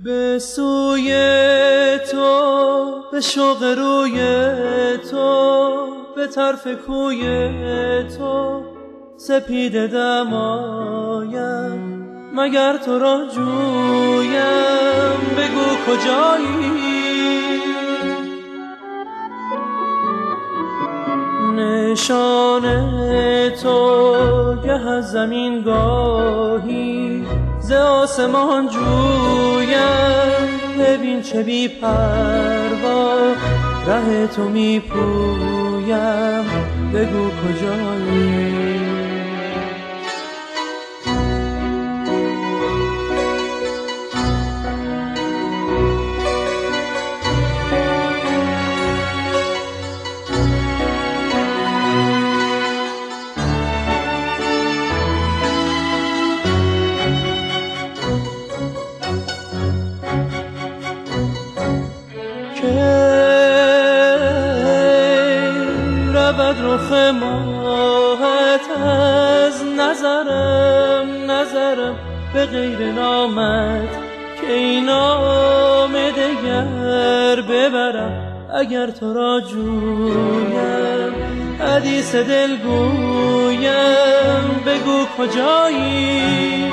به سوی تو، به شوق روی تو، به طرف کوی تو سپیده دمایم، مگر تو را جویم بگو کجایی؟ نشان تو گه از زمین گاهی ز آسمان جویم، ببین چه بی پروا ره تو می پویم، بگو کجایی؟ رود رخ ماهت از نظرم به غیر نامت که این نام دگر ببرم، اگر تو را جویم حدیث دل گویم، بگو کجایی؟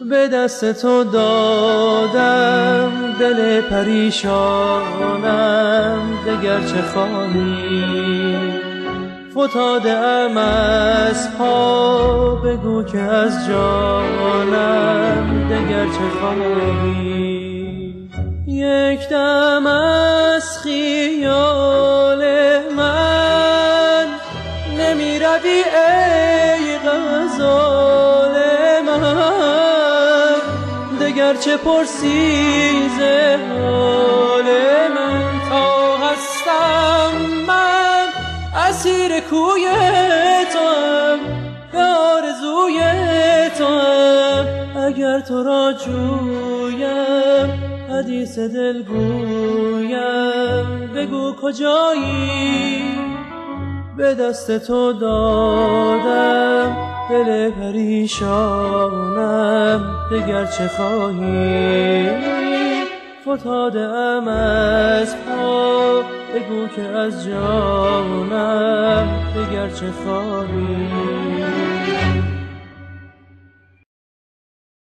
به دست تو دادم دل پریشانم، دگر چه خواهی؟ فتاده ام از پا، بگو که از جانم دگر چه خواهی؟ یک دم از خیال من نمی روی ای غزال من، دگر چه پرسی ز حال من؟ تا هستم من اسیر کوی توام، به آرزوی توام، اگر تو را جویم حدیث دل گویم، بگو کجایی؟ به دست تو دادم دل پریشانم، دگر چه خواهی؟ فتاده ام از پا، بگو که از جانم دگر چه خواهی؟